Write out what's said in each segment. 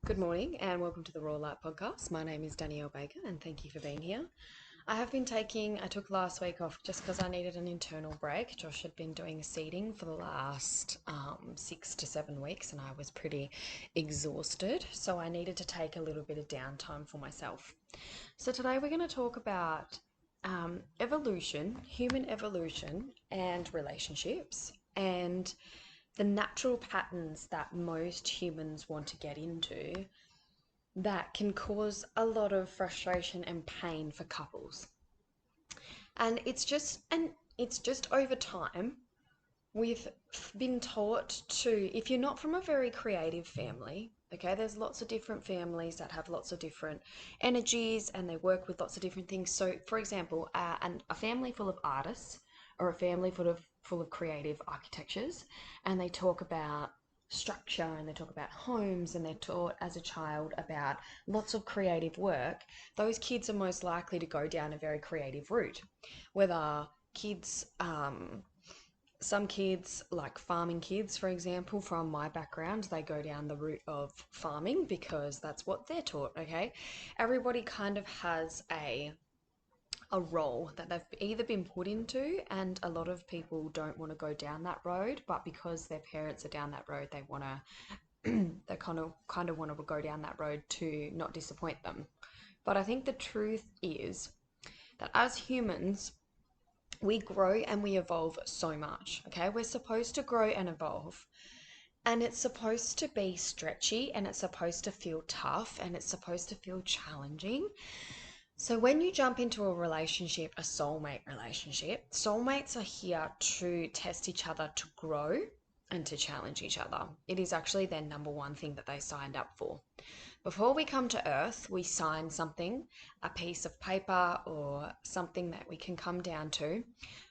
Good morning and welcome to the Raw Light Podcast. My name is Danielle Baker and thank you for being here. I took last week off just because I needed an internal break. Josh had been doing seeding for the last 6 to 7 weeks and I was pretty exhausted. So I needed to take a little bit of downtime for myself. So today we're going to talk about evolution, human evolution and relationships and the natural patterns that most humans want to get into that can cause a lot of frustration and pain for couples. And it's just over time we've been taught to, if you're not from a very creative family, okay, there's lots of different families that have lots of different energies and they work with lots of different things. So for example, a family full of artists or a family full of creative architectures, and they talk about structure and they talk about homes and they're taught as a child about lots of creative work. Those kids are most likely to go down a very creative route, whether kids some kids, like farming kids, for example, from my background, they go down the route of farming because that's what they're taught, okay? Everybody kind of has a role that they've either been put into, and a lot of people don't want to go down that road, but because their parents are down that road, they want to they kind of want to go down that road to not disappoint them. But I think the truth is that as humans, we grow and we evolve so much, okay? We're supposed to grow and evolve. And it's supposed to be stretchy and it's supposed to feel tough and it's supposed to feel challenging. So when you jump into a relationship, a soulmate relationship, soulmates are here to test each other, to grow and to challenge each other. It is actually their number one thing that they signed up for. Before we come to Earth, we sign something, a piece of paper or something that we can come down to,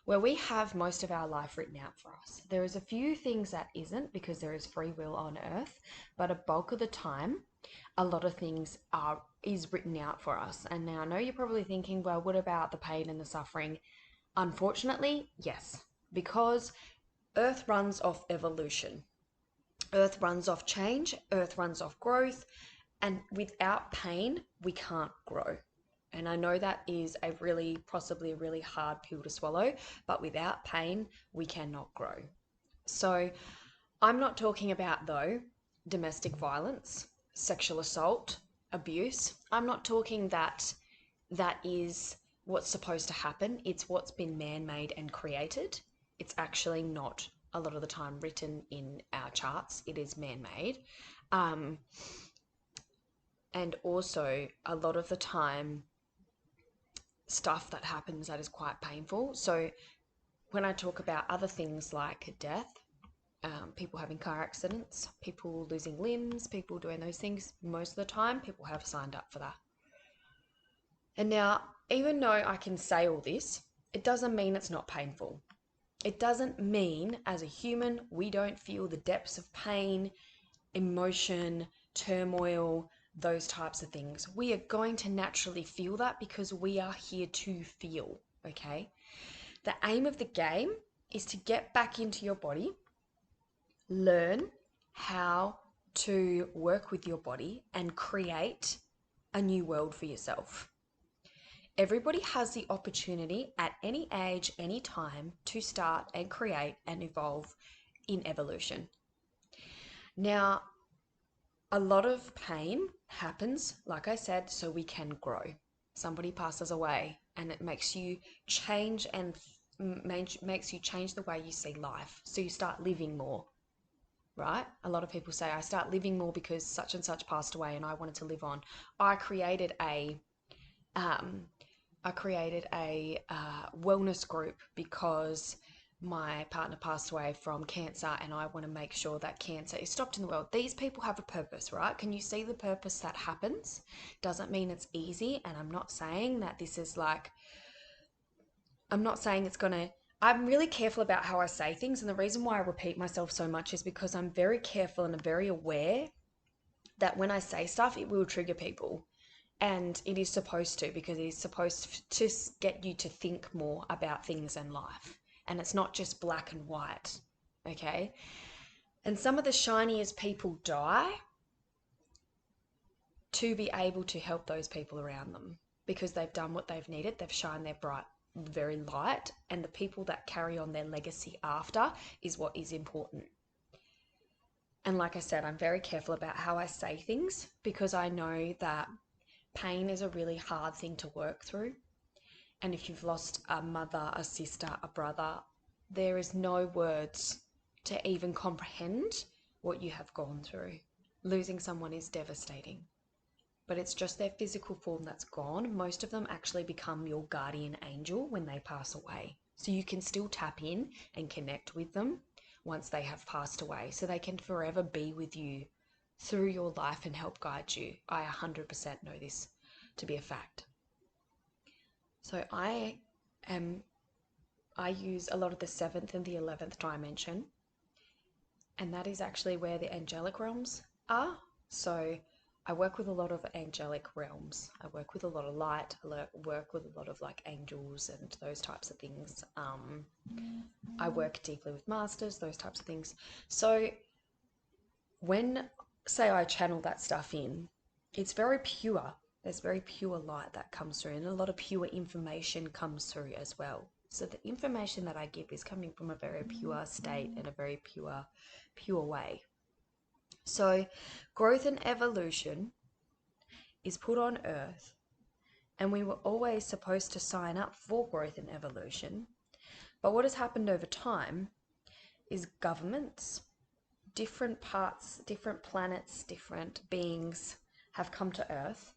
where we have most of our life written out for us. There is a few things that isn't because there is free will on Earth, but a bulk of the time, a lot of things is written out for us. And now I know you're probably thinking, well, what about the pain and the suffering? Unfortunately, yes, because Earth runs off evolution. Earth runs off change, Earth runs off growth, and without pain, we can't grow. And I know that is possibly a really hard pill to swallow, but without pain, we cannot grow. So I'm not talking about, though, domestic violence, sexual assault, abuse. I'm not talking that is what's supposed to happen. It's what's been man made and created. It's actually not a lot of the time written in our charts, it is man made. Um, and also, a lot of the time, stuff that happens that is quite painful. So, when I talk about other things like death, people having car accidents, people losing limbs, people doing those things, most of the time, people have signed up for that. And now, even though I can say all this, it doesn't mean it's not painful. It doesn't mean, as a human, we don't feel the depths of pain, emotion, turmoil, those types of things. We are going to naturally feel that because we are here to feel, okay? The aim of the game is to get back into your body, learn how to work with your body, and create a new world for yourself. Everybody has the opportunity at any age, any time to start and create and evolve in evolution. Now, a lot of pain happens, like I said, so we can grow. Somebody passes away and it makes you change and makes you change the way you see life. So you start living more, right? A lot of people say, I start living more because such and such passed away and I wanted to live on. I created a um, wellness group because my partner passed away from cancer and I want to make sure that cancer is stopped in the world. These people have a purpose, right? Can you see the purpose that happens? Doesn't mean it's easy, and I'm not saying that this is like, I'm not saying it's gonna, I'm really careful about how I say things, and the reason why I repeat myself so much is because I'm very careful and I'm very aware that when I say stuff, it will trigger people. And it is supposed to, because it is supposed to get you to think more about things in life. And it's not just black and white, okay? And some of the shiniest people die to be able to help those people around them because they've done what they've needed. They've shined their bright, very light, and the people that carry on their legacy after is what is important. And like I said, I'm very careful about how I say things because I know that pain is a really hard thing to work through. And if you've lost a mother, a sister, a brother, there is no words to even comprehend what you have gone through. Losing someone is devastating, but it's just their physical form that's gone. Most of them actually become your guardian angel when they pass away. So you can still tap in and connect with them once they have passed away, so they can forever be with you through your life and help guide you. I 100% know this to be a fact. So I use a lot of the 7th and the 11th dimension, and that is actually where the angelic realms are. So I work with a lot of angelic realms. I work with a lot of light. I work with a lot of like angels and those types of things. I work deeply with masters, those types of things. So when, say, I channel that stuff in, it's very pure. There's very pure light that comes through, and a lot of pure information comes through as well. So the information that I give is coming from a very pure state and a very pure way. So growth and evolution is put on Earth, and we were always supposed to sign up for growth and evolution. But what has happened over time is governments, different parts, different planets, different beings have come to Earth,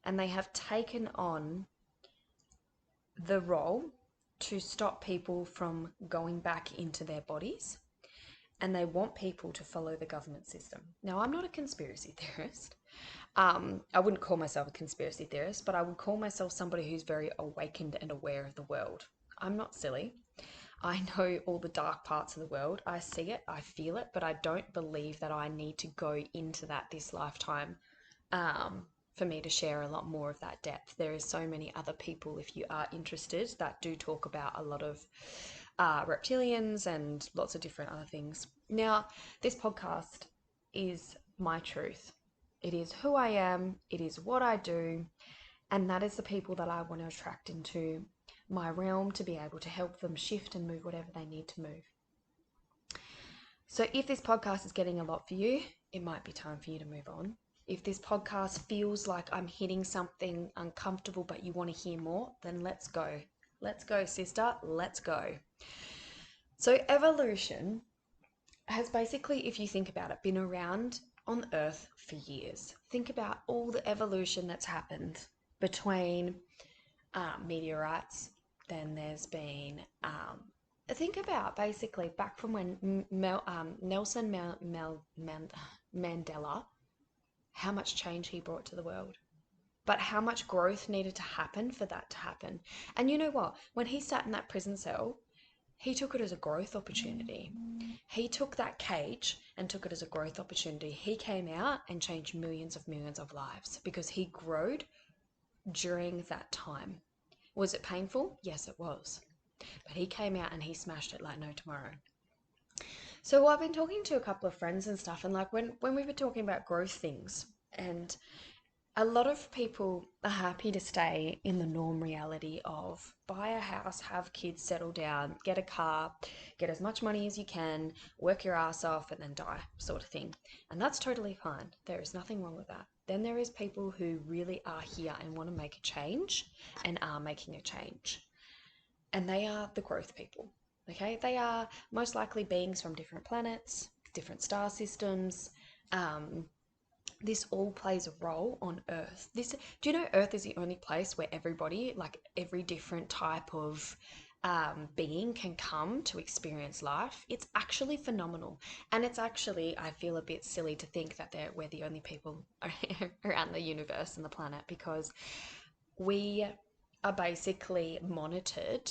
and they have taken on the role to stop people from going back into their bodies, and they want people to follow the government system. Now, I'm not a conspiracy theorist. I wouldn't call myself a conspiracy theorist, but I would call myself somebody who's very awakened and aware of the world. I'm not silly. I know all the dark parts of the world. I see it, I feel it, but I don't believe that I need to go into that this lifetime for me to share a lot more of that depth. There is so many other people, if you are interested, that do talk about a lot of reptilians and lots of different other things. Now, this podcast is my truth. It is who I am, it is what I do, and that is the people that I want to attract into my realm to be able to help them shift and move whatever they need to move. So if this podcast is getting a lot for you, it might be time for you to move on. If this podcast feels like I'm hitting something uncomfortable but you want to hear more, then let's go. Let's go, sister. Let's go. So evolution has basically, if you think about it, been around on Earth for years. Think about all the evolution that's happened between meteorites. Then there's been, think about basically back from when Nelson Mandela, how much change he brought to the world, but how much growth needed to happen for that to happen. And you know what? When he sat in that prison cell, he took it as a growth opportunity. He took that cage and took it as a growth opportunity. He came out and changed millions of lives because he growed during that time. Was it painful? Yes, it was. But he came out and he smashed it like no tomorrow. So I've been talking to a couple of friends and stuff, and like when we were talking about growth things, and a lot of people are happy to stay in the norm reality of buy a house, have kids, settle down, get a car, get as much money as you can, work your ass off, and then die, sort of thing. And that's totally fine. There is nothing wrong with that. Then there is people who really are here and want to make a change and are making a change. And they are the growth people. Okay, they are most likely beings from different planets, different star systems. This all plays a role on Earth. Do you know Earth is the only place where everybody, like every different type of being can come to experience life? It's actually phenomenal. And it's actually, I feel a bit silly to think that we're the only people around the universe and the planet, because we are basically monitored.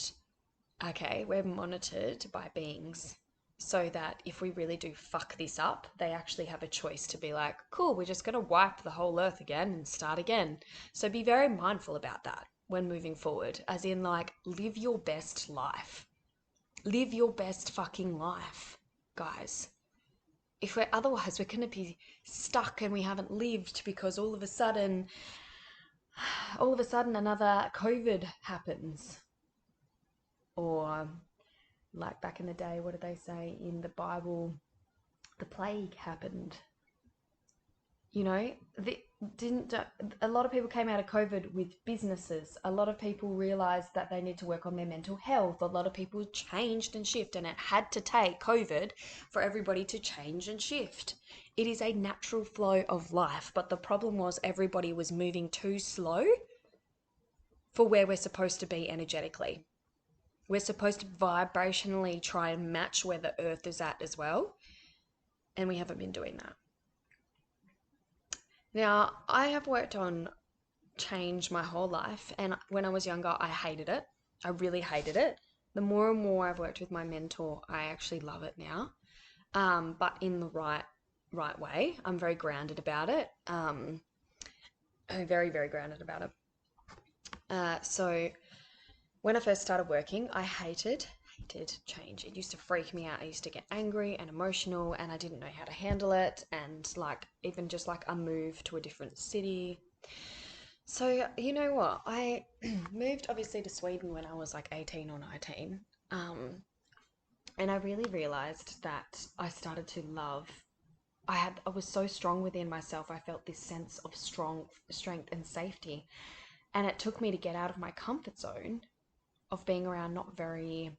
Okay, we're monitored by beings so that if we really do fuck this up, they actually have a choice to be like, cool, we're just going to wipe the whole earth again and start again. So be very mindful about that when moving forward, as in like live your best life. Live your best fucking life, guys. if we're otherwise we're going to be stuck and we haven't lived because all of a sudden another COVID happens, or like back in the day, what did they say in the Bible? The plague happened. You know, didn't a lot of people came out of COVID with businesses. A lot of people realized that they need to work on their mental health. A lot of people changed and shift, and it had to take COVID for everybody to change and shift. It is a natural flow of life, but the problem was everybody was moving too slow for where we're supposed to be energetically. We're supposed to vibrationally try and match where the earth is at as well, and we haven't been doing that. Now, I have worked on change my whole life, and when I was younger, I hated it. I really hated it. The more and more I've worked with my mentor, I actually love it now, but in the right way. I'm very grounded about it. I'm very, very grounded about it. So when I first started working, I hated change. It used to freak me out. I used to get angry and emotional, and I didn't know how to handle it. And like, even just like a move to a different city. So, you know what? I moved obviously to Sweden when I was like 18 or 19. And I really realized that I started to love. I was so strong within myself. I felt this sense of strength and safety. And it took me to get out of my comfort zone of being around not very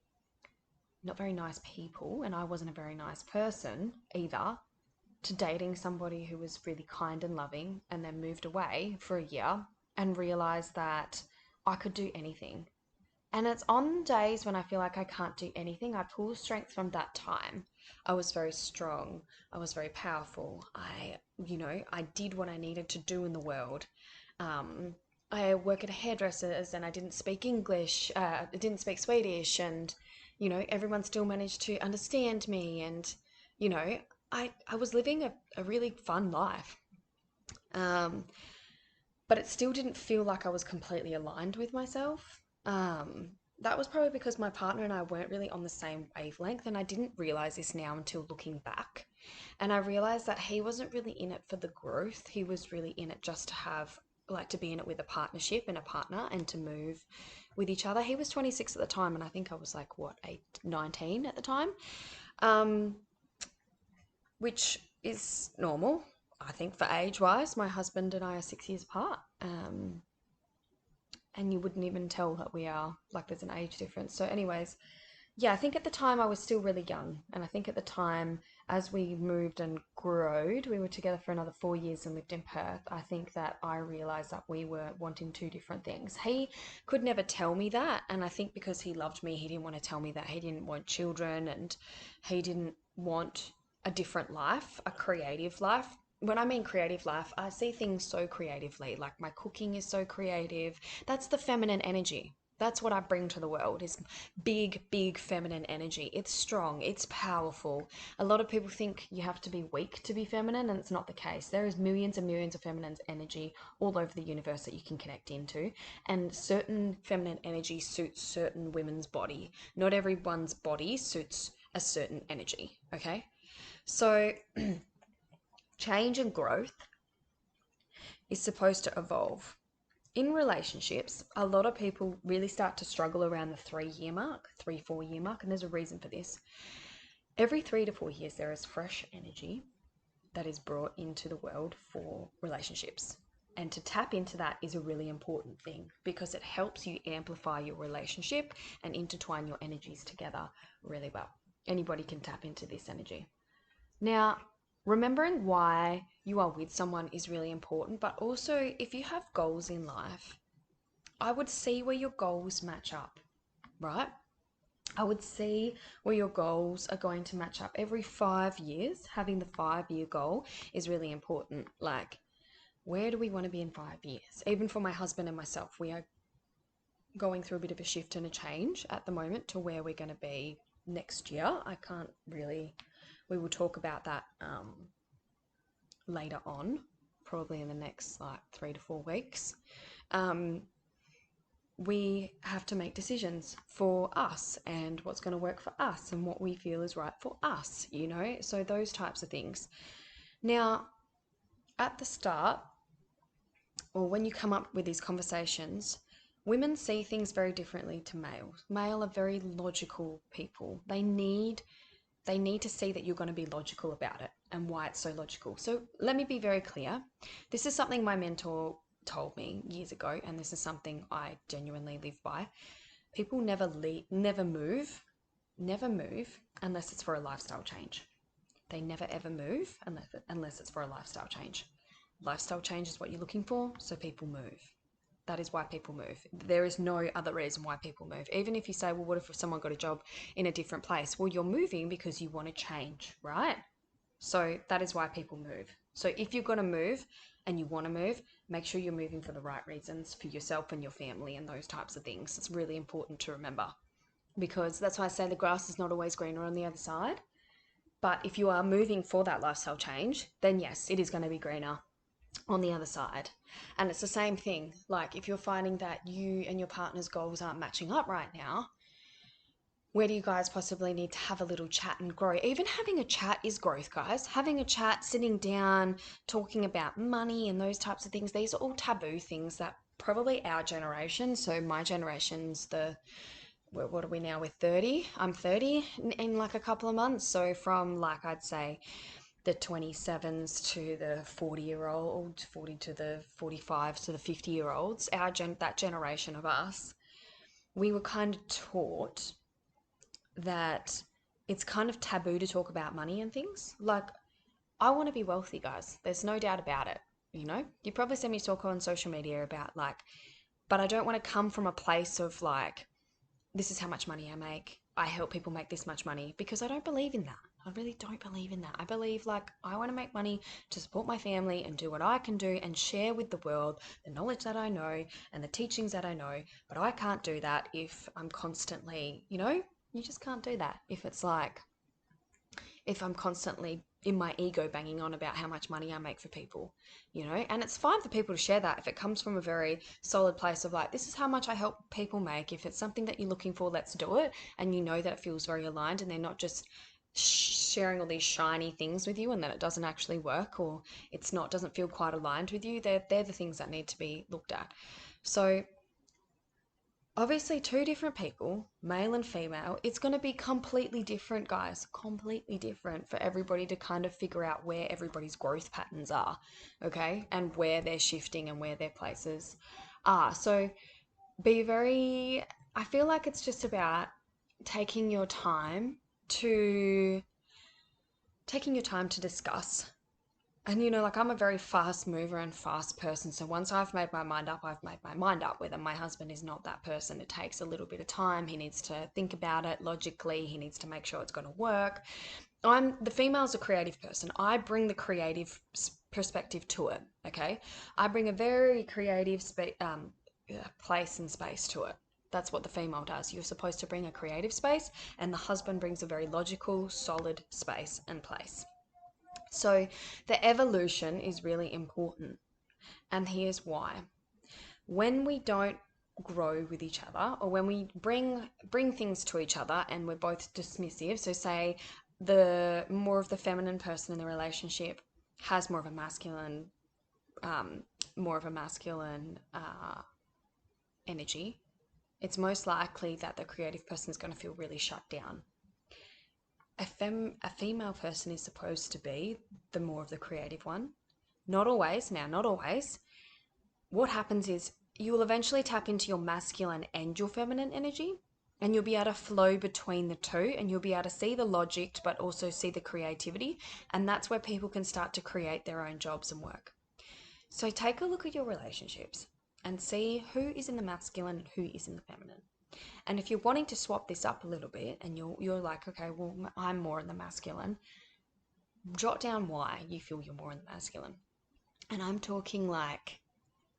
nice people, and I wasn't a very nice person either, to dating somebody who was really kind and loving, and then moved away for a year and realized that I could do anything. And it's on days when I feel like I can't do anything, I pull strength from that time. I was very strong. I was very powerful. I did what I needed to do in the world. Um, I work at a hairdresser's and I didn't speak English, I didn't speak Swedish, and everyone still managed to understand me, and you know, I was living a really fun life. Um, but it still didn't feel like I was completely aligned with myself. That was probably because my partner and I weren't really on the same wavelength, and I didn't realize this now until looking back. And I realized that he wasn't really in it for the growth, he was really in it just to have, like, to be in it with a partnership and a partner and to move with each other. He was 26 at the time, and I think I was like, what, 19 at the time? Um, which is normal, I think, for age wise. My husband and I are 6 years apart. And you wouldn't even tell that we are, like, there's an age difference. So, anyways, yeah, I think at the time I was still really young. And I think at the time, as we moved and growed, we were together for another 4 years and lived in Perth. I think that I realized that we were wanting two different things. He could never tell me that. And I think because he loved me, he didn't want to tell me that. He didn't want children, and he didn't want a different life, a creative life. When I mean creative life, I see things so creatively. Like, my cooking is so creative. That's the feminine energy. That's what I bring to the world, is big, big feminine energy. It's strong, it's powerful. A lot of people think you have to be weak to be feminine, and it's not the case. There is millions and millions of feminine energy all over the universe that you can connect into, and certain feminine energy suits certain women's body. Not everyone's body suits a certain energy, okay? So change and growth is supposed to evolve. In relationships, a lot of people really start to struggle around the 3 year mark, 4 year mark, and there's a reason for this. Every 3 to 4 years, there is fresh energy that is brought into the world for relationships. And to tap into that is a really important thing, because it helps you amplify your relationship and intertwine your energies together really well. Anybody can tap into this energy. Now, remembering why you are with someone is really important, but also if you have goals in life, I would see where your goals match up, right? I would see where your goals are going to match up every 5 years. Having the 5 year goal is really important. Like, where do we want to be in 5 years? Even for my husband and myself, we are going through a bit of a shift and a change at the moment to where we're going to be next year. I can't really, we will talk about that later on, probably in the next like 3 to 4 weeks. we have to make decisions for us and what's going to work for us and what we feel is right for us, you know? So those types of things. Now, at the start, or when you come up with these conversations, women see things very differently to males. Male are very logical people. They need to see that you're going to be logical about it and why it's so logical. So let me be very clear. This is something my mentor told me years ago, and this is something I genuinely live by. People never move unless it's for a lifestyle change. They never ever move unless it's for a lifestyle change. Lifestyle change is what you're looking for, so people move. That is why people move. There is no other reason why people move. Even if you say, well, what if someone got a job in a different place? Well, you're moving because you want to change, right? So that is why people move. So if you're going to move and you want to move, make sure you're moving for the right reasons for yourself and your family and those types of things. It's really important to remember, because that's why I say the grass is not always greener on the other side. But if you are moving for that lifestyle change, then yes, it is going to be greener on the other side. And it's the same thing. Like if you're finding that you and your partner's goals aren't matching up right now, where do you guys possibly need to have a little chat and grow? Even having a chat is growth, guys. Having a chat, sitting down, talking about money and those types of things. These are all taboo things that probably our generation, so my generation's what are we now, we're 30? I'm 30 in like a couple of months. So from like, I'd say the 27s to the 40-year-old, 40 to the 45 to the 50-year-olds, that generation of us, we were kind of taught that it's kind of taboo to talk about money and things. Like, I want to be wealthy, guys. There's no doubt about it. You know, you probably see me talk on social media about like, but I don't want to come from a place of like, this is how much money I make. I help people make this much money, because I don't believe in that. I really don't believe in that. I believe like I want to make money to support my family and do what I can do and share with the world the knowledge that I know and the teachings that I know. But I can't do that if I'm constantly, you just can't do that. If I'm constantly in my ego banging on about how much money I make for people, and it's fine for people to share that if it comes from a very solid place of like, this is how much I help people make. If it's something that you're looking for, let's do it. And you know that it feels very aligned and they're not just sharing all these shiny things with you and that it doesn't actually work, or doesn't feel quite aligned with you. They're the things that need to be looked at. So obviously, two different people, male and female, it's going to be completely different, guys. Completely different for everybody to kind of figure out where everybody's growth patterns are, okay? And where they're shifting and where their places are. So I feel like it's just about taking your time to discuss. And like, I'm a very fast mover and fast person. So once I've made my mind up, I've made my mind up. Whether my husband is not that person, it takes a little bit of time. He needs to think about it logically. He needs to make sure it's going to work. The female's a creative person. I bring the creative perspective to it. Okay. I bring a very creative place and space to it. That's what the female does. You're supposed to bring a creative space, and the husband brings a very logical, solid space and place. So the evolution is really important. And here's why. When we don't grow with each other, or when we bring things to each other and we're both dismissive, so say the more of the feminine person in the relationship has more of a masculine energy, it's most likely that the creative person is going to feel really shut down. A female person is supposed to be the more of the creative one. Not always. Now, not always. What happens is you will eventually tap into your masculine and your feminine energy, and you'll be able to flow between the two, and you'll be able to see the logic, but also see the creativity. And that's where people can start to create their own jobs and work. So take a look at your relationships and see who is in the masculine and who is in the feminine. And if you're wanting to swap this up a little bit and you're like, okay, well, I'm more in the masculine, jot down why you feel you're more in the masculine. And I'm talking like,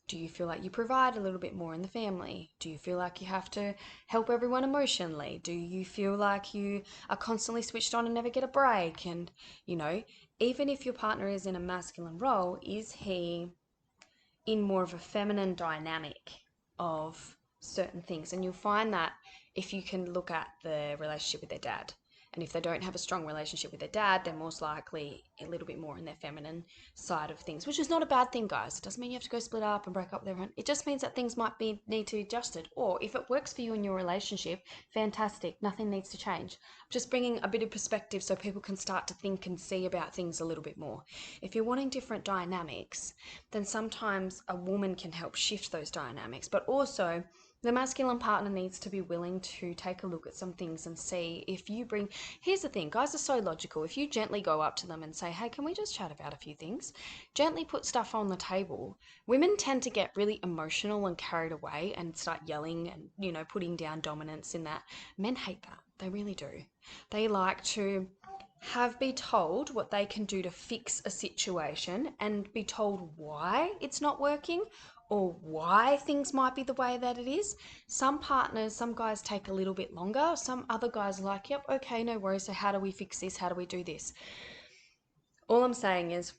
do you feel like you provide a little bit more in the family? Do you feel like you have to help everyone emotionally? Do you feel like you are constantly switched on and never get a break? And, even if your partner is in a masculine role, is he in more of a feminine dynamic of certain things. And you'll find that if you can look at the relationship with their dad, and if they don't have a strong relationship with their dad, they're most likely a little bit more in their feminine side of things, which is not a bad thing, guys. It doesn't mean you have to go split up and break up with everyone. It just means that things might need to be adjusted. Or if it works for you in your relationship, fantastic. Nothing needs to change. Just bringing a bit of perspective so people can start to think and see about things a little bit more. If you're wanting different dynamics, then sometimes a woman can help shift those dynamics, but also the masculine partner needs to be willing to take a look at some things and see if you bring. Here's the thing, guys are so logical. If you gently go up to them and say, hey, can we just chat about a few things? Gently put stuff on the table. Women tend to get really emotional and carried away and start yelling and, putting down dominance in that. Men hate that. They really do. They like to be told what they can do to fix a situation and be told why it's not working or why things might be the way that it is. Some partners, some guys take a little bit longer. Some other guys are like, yep, okay, no worries. So how do we fix this? How do we do this? All I'm saying is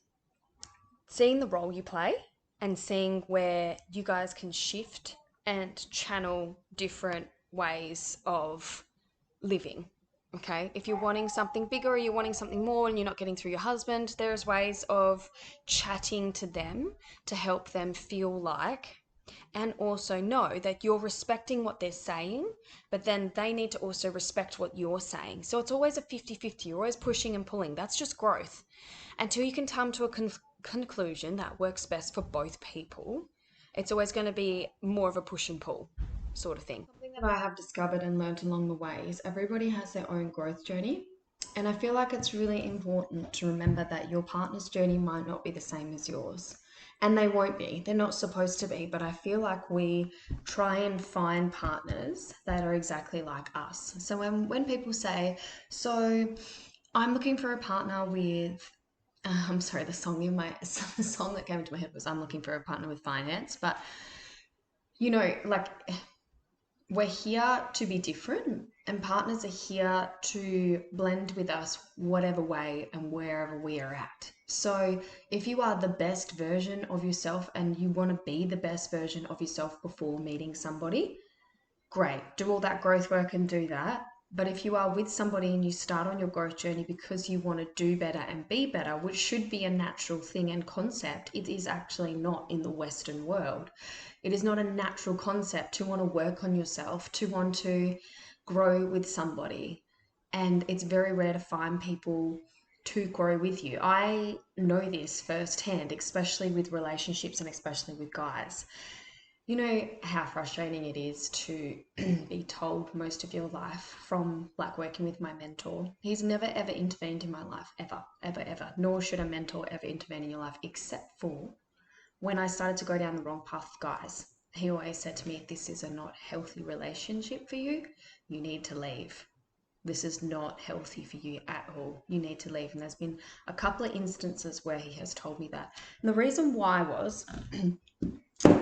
seeing the role you play and seeing where you guys can shift and channel different ways of living. Okay, if you're wanting something bigger or you're wanting something more and you're not getting through your husband, there's ways of chatting to them to help them feel like, and also know that you're respecting what they're saying, but then they need to also respect what you're saying. So it's always a 50-50. You're always pushing and pulling. That's just growth. Until you can come to a conclusion that works best for both people, it's always going to be more of a push and pull sort of thing. Something that I have discovered and learned along the way is everybody has their own growth journey. And I feel like it's really important to remember that your partner's journey might not be the same as yours. And they won't be. They're not supposed to be. But I feel like we try and find partners that are exactly like us. So when people say, so I'm looking for a partner with I'm sorry, the song that came into my head was I'm looking for a partner with finance. But like we're here to be different, and partners are here to blend with us whatever way and wherever we are at. So if you are the best version of yourself and you want to be the best version of yourself before meeting somebody, great, do all that growth work and do that. But if you are with somebody and you start on your growth journey because you want to do better and be better, which should be a natural thing and concept, it is actually not in the Western world. It is not a natural concept to want to work on yourself, to want to grow with somebody. And it's very rare to find people to grow with you. I know this firsthand, especially with relationships and especially with guys. You know how frustrating it is to be told most of your life from like working with my mentor. He's never ever intervened in my life, ever, ever, ever. Nor should a mentor ever intervene in your life, except for when I started to go down the wrong path, guys. He always said to me, if this is a not healthy relationship for you, you need to leave. This is not healthy for you at all. You need to leave. And there's been a couple of instances where he has told me that. And the reason why was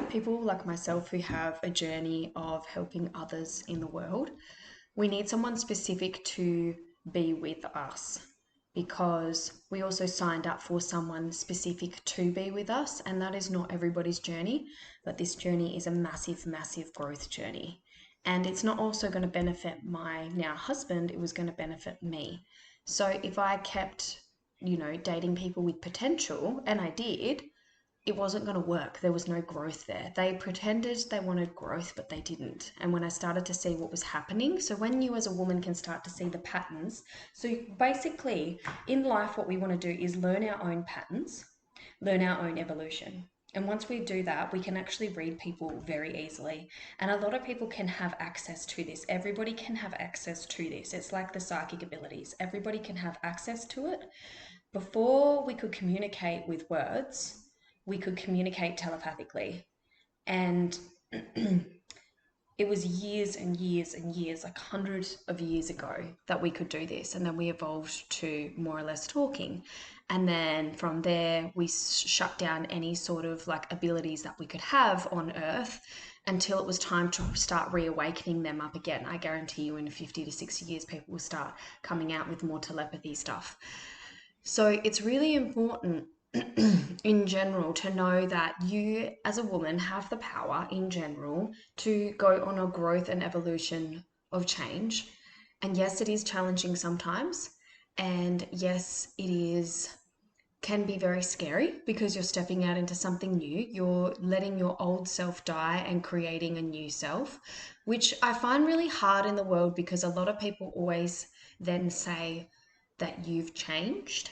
people like myself who have a journey of helping others in the world, we need someone specific to be with us, because we also signed up for someone specific to be with us, and that is not everybody's journey, but this journey is a massive, massive growth journey. And it's not also going to benefit my now husband, it was going to benefit me. So if I kept, dating people with potential, and I did, it wasn't going to work. There was no growth there. They pretended they wanted growth, but they didn't. And when I started to see what was happening, so when you as a woman can start to see the patterns, so basically in life, what we want to do is learn our own patterns, learn our own evolution. And once we do that, we can actually read people very easily. And a lot of people can have access to this. Everybody can have access to this. It's like the psychic abilities. Everybody can have access to it. Before we could communicate with words, we could communicate telepathically. And it was years and years and years, like hundreds of years ago, that we could do this. And then we evolved to more or less talking. And then from there, we shut down any sort of like abilities that we could have on Earth until it was time to start reawakening them up again. I guarantee you in 50 to 60 years, people will start coming out with more telepathy stuff. So it's really important in general, to know that you as a woman have the power in general to go on a growth and evolution of change. And yes, it is challenging sometimes. And yes, it is can be very scary because you're stepping out into something new. You're letting your old self die and creating a new self, which I find really hard in the world because a lot of people always then say that you've changed,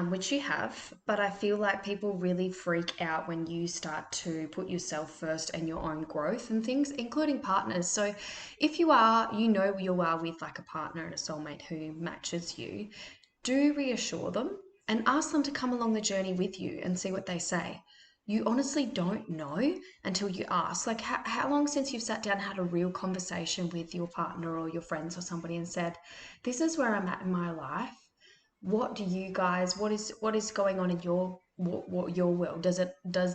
which you have. But I feel like people really freak out when you start to put yourself first and your own growth and things, including partners. So if you are, you are with like a partner and a soulmate who matches you, do reassure them and ask them to come along the journey with you and see what they say. You honestly don't know until you ask. Like, how long since you've sat down and had a real conversation with your partner or your friends or somebody and said, this is where I'm at in my life. What do you guys, what is going on in what your world? Does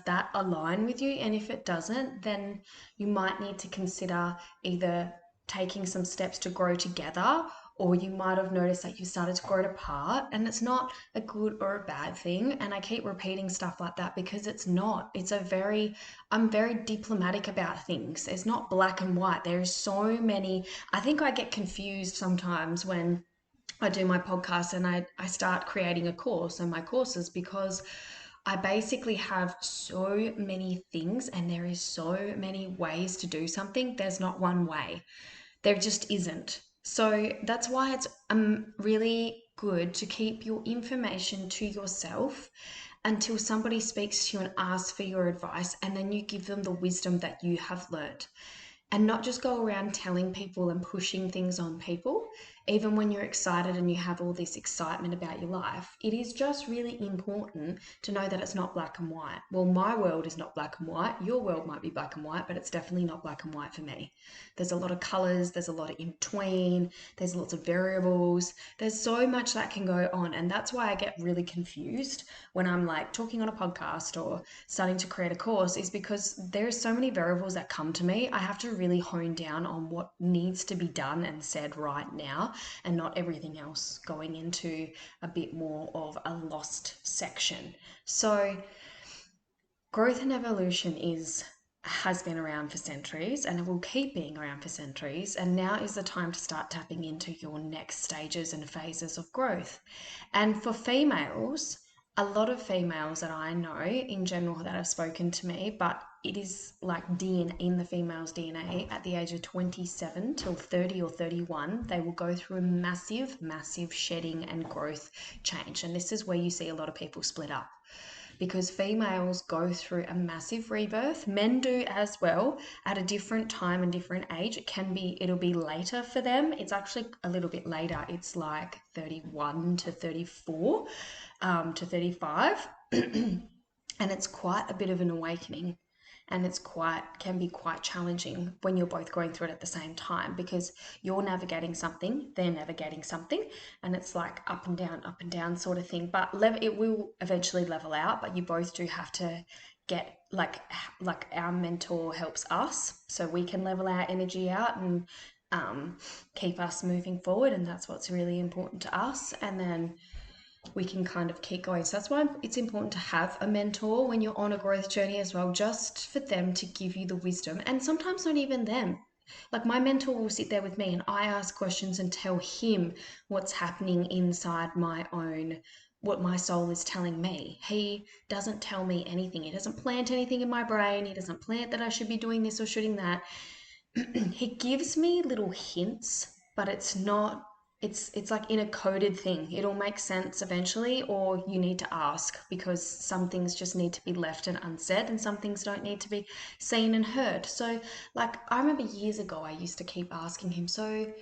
that align with you? And if it doesn't, then you might need to consider either taking some steps to grow together, or you might have noticed that you started to grow apart, and it's not a good or a bad thing. And I keep repeating stuff like that because it's not. I'm very diplomatic about things. It's not black and white. There's so many. I think I get confused sometimes when I do my podcast and I start creating a course and my courses, because I basically have so many things and there is so many ways to do something. There's not one way. There just isn't. So that's why it's really good to keep your information to yourself until somebody speaks to you and asks for your advice, and then you give them the wisdom that you have learnt. And not just go around telling people and pushing things on people, even when you're excited and you have all this excitement about your life. It is just really important to know that it's not black and white. Well, my world is not black and white. Your world might be black and white, but it's definitely not black and white for me. There's a lot of colors, there's a lot of in between, there's lots of variables, there's so much that can go on. And that's why I get really confused when I'm like talking on a podcast or starting to create a course, is because there are so many variables that come to me. I have to really hone down on what needs to be done and said right now, and not everything else going into a bit more of a lost section. So growth and evolution has been around for centuries and it will keep being around for centuries, and now is the time to start tapping into your next stages and phases of growth. And for females, a lot of females that I know in general that have spoken to me, but it is like DNA in the female's DNA, at the age of 27 till 30 or 31, they will go through a massive shedding and growth change. And this is where you see a lot of people split up, because females go through a massive rebirth. Men do as well at a different time and different age. It'll be later for them. It's actually a little bit later. It's like 31 to 34 to 35. And it's quite a bit of an awakening, and can be quite challenging when you're both going through it at the same time, because you're navigating something, they're navigating something, and it's like up and down sort of thing. But it will eventually level out, but you both do have to get like our mentor helps us so we can level our energy out and keep us moving forward, and that's what's really important to us. And then we can kind of keep going. So that's why it's important to have a mentor when you're on a growth journey as well, just for them to give you the wisdom. And sometimes not even them. Like my mentor will sit there with me and I ask questions and tell him what's happening inside my own, what my soul is telling me. He doesn't tell me anything. He doesn't plant anything in my brain. He doesn't plant that I should be doing this or shooting that. He gives me little hints, but it's like in a coded thing. It'll make sense eventually, or you need to ask, because some things just need to be left and unsaid and some things don't need to be seen and heard. So like I remember years ago I used to keep asking him, so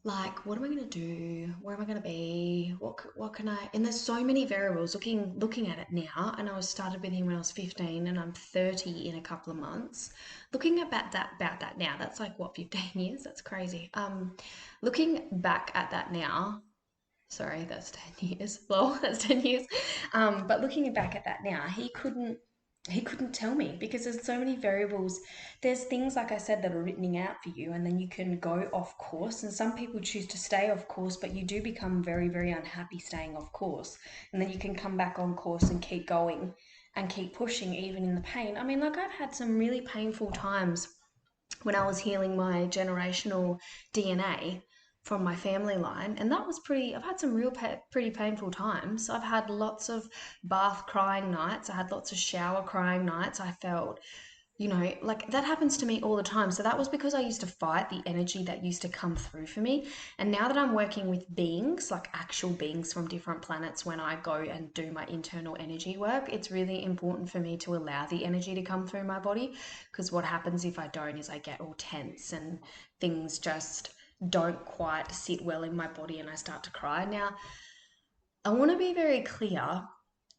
like what am I going to do, where am I going to be, what can I, and there's so many variables. Looking at it now, and I was started with him when I was 15 and I'm 30 in a couple of months. Looking about that now, that's like what, 15 years, that's crazy. Looking back at that now, sorry, that's 10 years. Lol, that's 10 years. But looking back at that now, he couldn't. he couldn't tell me because there's so many variables. There's things, like I said, that are written out for you, and then you can go off course. And some people choose to stay off course, but you do become very, very unhappy staying off course. And then you can come back on course and keep going and keep pushing, even in the pain. I mean, like, I've had some really painful times when I was healing my generational DNA from my family line, and that was pretty. I've had some pretty painful times. I've had lots of bath crying nights. I had lots of shower crying nights. I felt, like, that happens to me all the time. So that was because I used to fight the energy that used to come through for me. And now that I'm working with beings, like actual beings from different planets, when I go and do my internal energy work, it's really important for me to allow the energy to come through my body. Because what happens if I don't is I get all tense and things just don't quite sit well in my body and I start to cry. Now, I want to be very clear,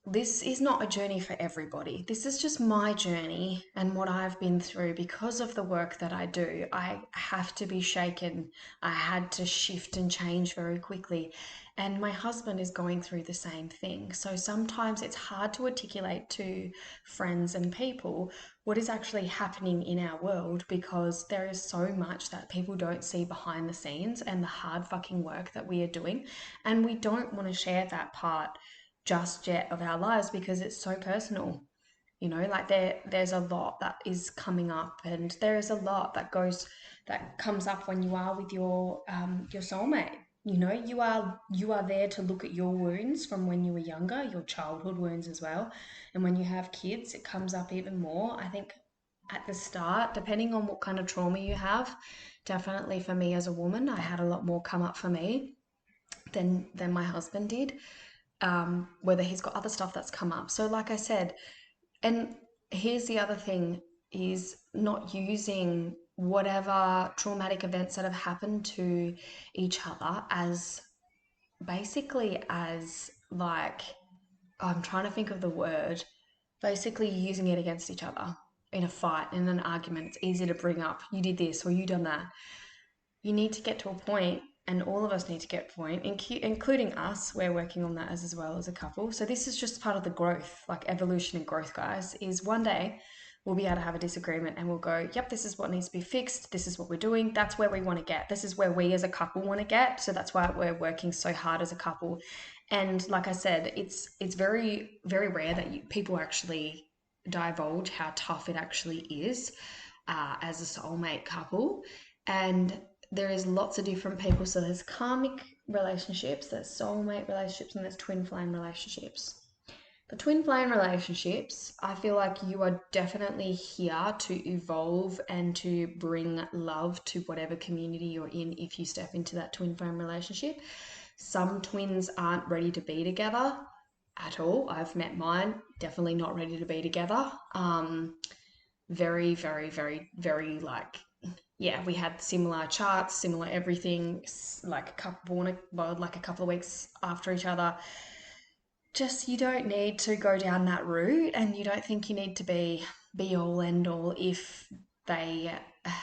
this is not a journey for everybody. This is just my journey and what I've been through because of the work that I do. I have to be shaken. I had to shift and change very quickly. And my husband is going through the same thing. So sometimes it's hard to articulate to friends and people what is actually happening in our world because there is so much that people don't see behind the scenes and the hard fucking work that we are doing. And we don't want to share that part just yet of our lives because it's so personal. Like there's a lot that is coming up, and there is a lot that comes up when you are with your soulmate. You are there to look at your wounds from when you were younger, your childhood wounds as well. And when you have kids, it comes up even more. I think at the start, depending on what kind of trauma you have, definitely for me as a woman, I had a lot more come up for me than my husband did. Whether he's got other stuff that's come up. So, like I said, and here's the other thing, is not using whatever traumatic events that have happened to each other as basically as like, I'm trying to think of the word, basically using it against each other in a fight, in an argument. It's easy to bring up, you did this or you done that. You need to get to a point, and all of us need to get to a point, including us. We're working on that as well as a couple. So this is just part of the growth, like evolution and growth, guys, is one day we'll be able to have a disagreement and we'll go, yep, this is what needs to be fixed. This is what we're doing. That's where we want to get. This is where we as a couple want to get. So that's why we're working so hard as a couple. And like I said, it's very, very rare that people actually divulge how tough it actually is as a soulmate couple. And there is lots of different people. So there's karmic relationships, there's soulmate relationships, and there's twin flame relationships. The twin flame relationships, I feel like you are definitely here to evolve and to bring love to whatever community you're in if you step into that twin flame relationship. Some twins aren't ready to be together at all. I've met mine, definitely not ready to be together. Very, very, very, very like, yeah, we had similar charts, similar everything, like like a couple of weeks after each other. Just, you don't need to go down that route, and you don't think you need to be all end all if they.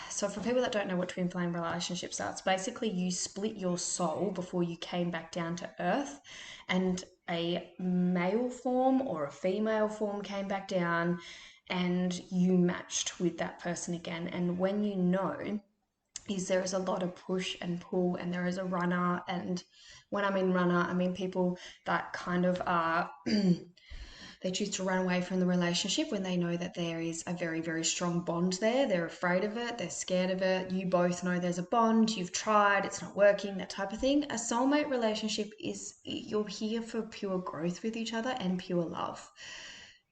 So for people that don't know what twin flame relationships are, it's basically you split your soul before you came back down to earth, and a male form or a female form came back down, and you matched with that person again. And when you know is there is a lot of push and pull, and there is a runner. And when I mean runner, I mean people that kind of are they choose to run away from the relationship when they know that there is a very, very strong bond there. They're afraid of it, they're scared of it. You both know there's a bond, you've tried, it's not working, that type of thing. A soulmate relationship is you're here for pure growth with each other and pure love.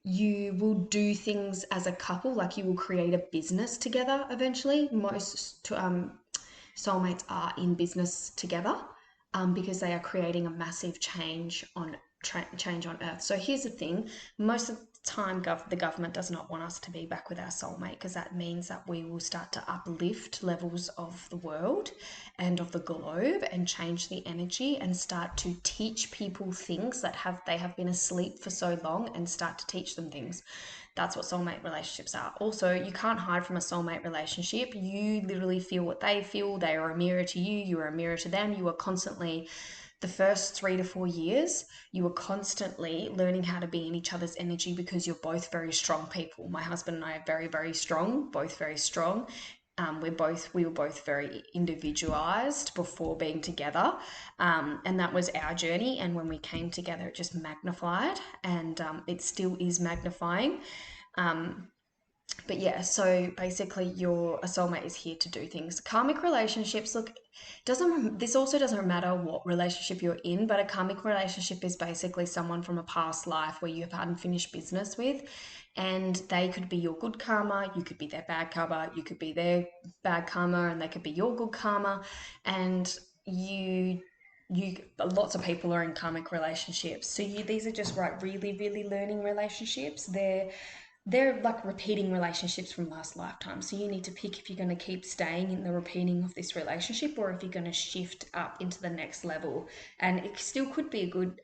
You will do things as a couple, like you will create a business together eventually. Most soulmates are in business together because they are creating a massive change on earth. So here's the thing, most of the time the government does not want us to be back with our soulmate, because that means that we will start to uplift levels of the world and of the globe and change the energy and start to teach people things that they have been asleep for so long, and start to teach them things. That's what soulmate relationships are. Also, you can't hide from a soulmate relationship. You literally feel what they feel. They are a mirror to you. You are a mirror to them. You are constantly the first 3 to 4 years, you are constantly learning how to be in each other's energy because you're both very strong people. My husband and I are very, very strong, both very strong. We were both very individualized before being together, and that was our journey. And when we came together, it just magnified, and it still is magnifying. But yeah, so basically, a soulmate is here to do things. Karmic relationships, look, this also doesn't matter what relationship you're in, but a karmic relationship is basically someone from a past life where you've had unfinished business with, and they could be your good karma, you could be their bad karma, you could be their bad karma, and they could be your good karma, and lots of people are in karmic relationships. So these are just really, really learning relationships. They're like repeating relationships from last lifetime. So you need to pick if you're going to keep staying in the repeating of this relationship or if you're going to shift up into the next level. And it still could be a good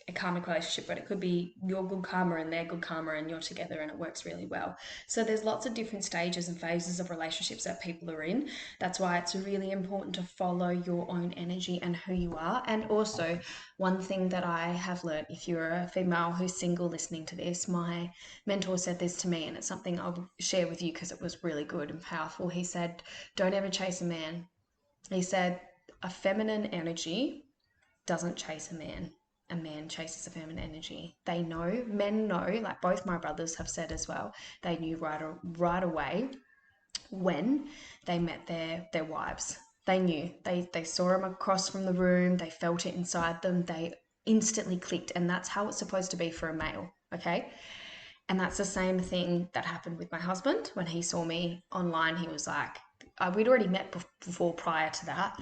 a karmic relationship, but it could be your good karma and their good karma and you're together and it works really well. So there's lots of different stages and phases of relationships that people are in. That's why it's really important to follow your own energy and who you are. And also, one thing that I have learned, if you're a female who's single listening to this, my mentor said this to me, and it's something I'll share with you because it was really good and powerful. He said, don't ever chase a man. He said, a feminine energy doesn't chase a man. A man chases a feminine energy. Men know, like both my brothers have said as well, they knew right away when they met their wives. They knew. They saw them across from the room, they felt it inside them, they instantly clicked, and that's how it's supposed to be for a male, okay? And that's the same thing that happened with my husband. When he saw me online, he was like, we'd already met before prior to that.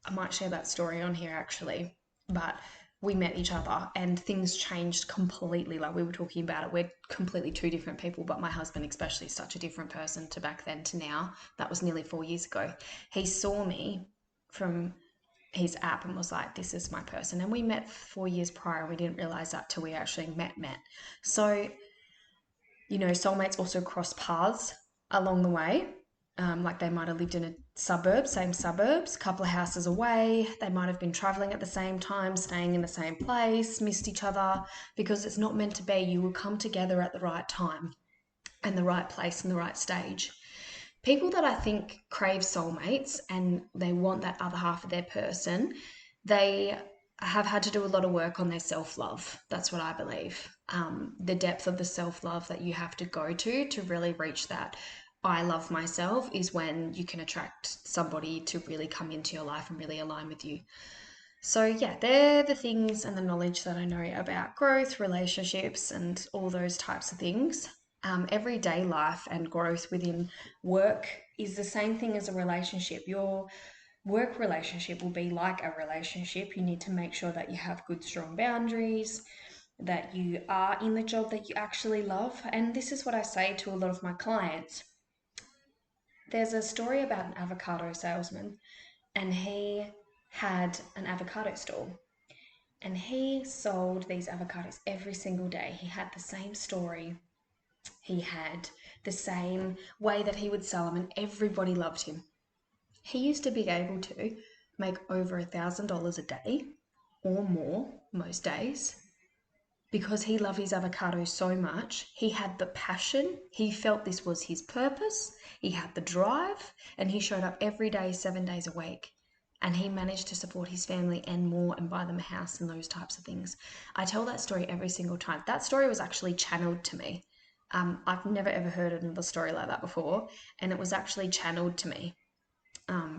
I might share that story on here actually, but we met each other and things changed completely. Like we were talking about it, we're completely two different people, but my husband especially is such a different person to back then to now. That was nearly 4 years ago. He saw me from his app and was like, this is my person. And we met 4 years prior and we didn't realize that till we actually met. So, soulmates also cross paths along the way. Like they might have lived in same suburbs, couple of houses away. They might have been traveling at the same time, staying in the same place, missed each other because it's not meant to be. You will come together at the right time and the right place and the right stage. People that I think crave soulmates and they want that other half of their person, they have had to do a lot of work on their self-love. That's what I believe. The depth of the self-love that you have to go to really reach that I love myself is when you can attract somebody to really come into your life and really align with you. So yeah, they're the things and the knowledge that I know about growth, relationships, and all those types of things. Everyday life and growth within work is the same thing as a relationship. Your work relationship will be like a relationship. You need to make sure that you have good, strong boundaries, that you are in the job that you actually love. And this is what I say to a lot of my clients. There's a story about an avocado salesman, and he had an avocado stall. And he sold these avocados every single day. He had the same story. He had the same way that he would sell them, and everybody loved him. He used to be able to make over $1,000 a day or more most days because he loved his avocados so much. He had the passion. He felt this was his purpose. He had the drive, and he showed up every day, 7 days a week. And he managed to support his family and more and buy them a house and those types of things. I tell that story every single time. That story was actually channeled to me. I've never ever heard another story like that before. And it was actually channeled to me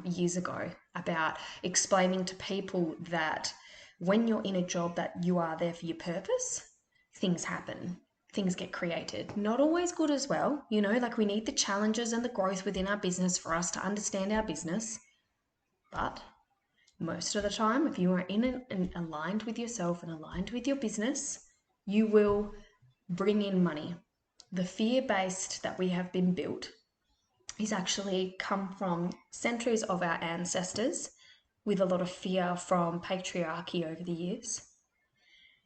years ago about explaining to people that when you're in a job that you are there for your purpose, things happen. Things get created. Not always good as well. Like we need the challenges and the growth within our business for us to understand our business. But most of the time, if you are in and aligned with yourself and aligned with your business, you will bring in money. The fear-based that we have been built is actually come from centuries of our ancestors with a lot of fear from patriarchy over the years.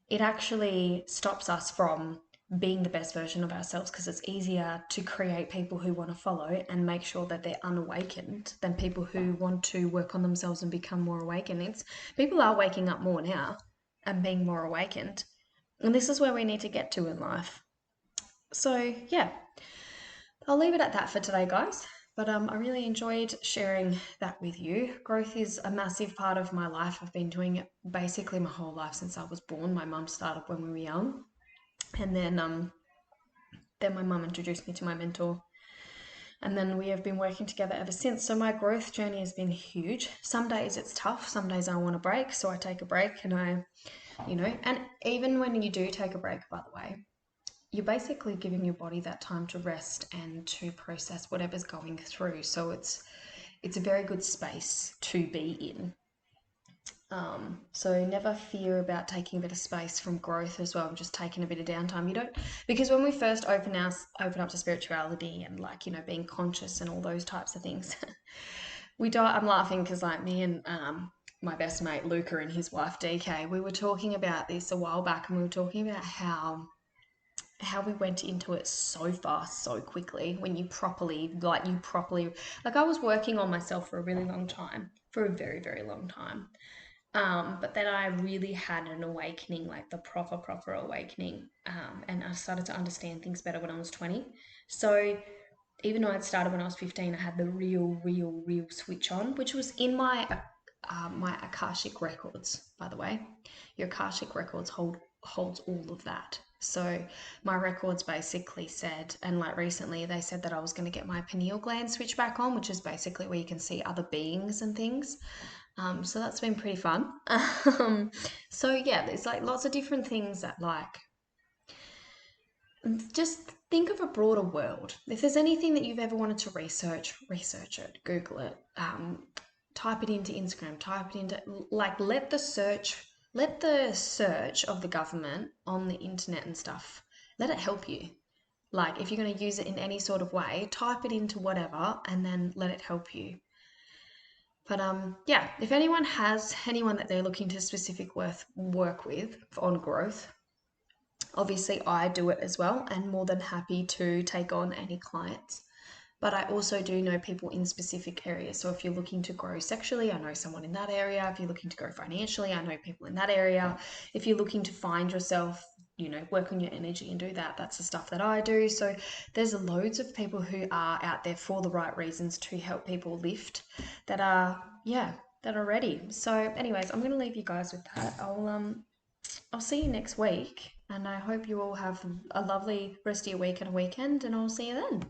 It actually stops us from being the best version of ourselves, because it's easier to create people who want to follow and make sure that they're unawakened than people who want to work on themselves and become more awakened. People are waking up more now and being more awakened. And this is where we need to get to in life. So, yeah, I'll leave it at that for today, guys. But I really enjoyed sharing that with you. Growth is a massive part of my life. I've been doing it basically my whole life since I was born. My mum started when we were young. And then my mum introduced me to my mentor. And then we have been working together ever since. So my growth journey has been huge. Some days it's tough. Some days I want a break. So I take a break and and even when you do take a break, by the way, you're basically giving your body that time to rest and to process whatever's going through. So it's a very good space to be in. So never fear about taking a bit of space from growth as well, just taking a bit of downtime. You don't, because when we first open up to spirituality and being conscious and all those types of things, I'm laughing because me and my best mate Luca and his wife DK, we were talking about this a while back, and we were talking about how we went into it so fast, so quickly. When I was working on myself for a really long time, for a very, very long time. But then I really had an awakening, like the proper awakening. And I started to understand things better when I was 20. So even though I'd started when I was 15, I had the real switch on, which was in my Akashic records, by the way. Your Akashic records holds all of that. So my records basically said, and recently they said that I was going to get my pineal gland switch back on, which is basically where you can see other beings and things. So that's been pretty fun. So yeah, there's lots of different things that just think of a broader world. If there's anything that you've ever wanted to research it, Google it, type it into Instagram, type it into let the search of the government on the internet and stuff, let it help you. If you're going to use it in any sort of way, type it into whatever and then let it help you. But yeah, if anyone has anyone that they're looking to specific work with on growth, obviously I do it as well, and more than happy to take on any clients. But I also do know people in specific areas. So if you're looking to grow sexually, I know someone in that area. If you're looking to grow financially, I know people in that area. If you're looking to find yourself, work on your energy and do that, that's the stuff that I do. So there's loads of people who are out there for the right reasons to help people lift that are ready. So anyways, I'm going to leave you guys with that. I'll see you next week, and I hope you all have a lovely rest of your week and a weekend, and I'll see you then.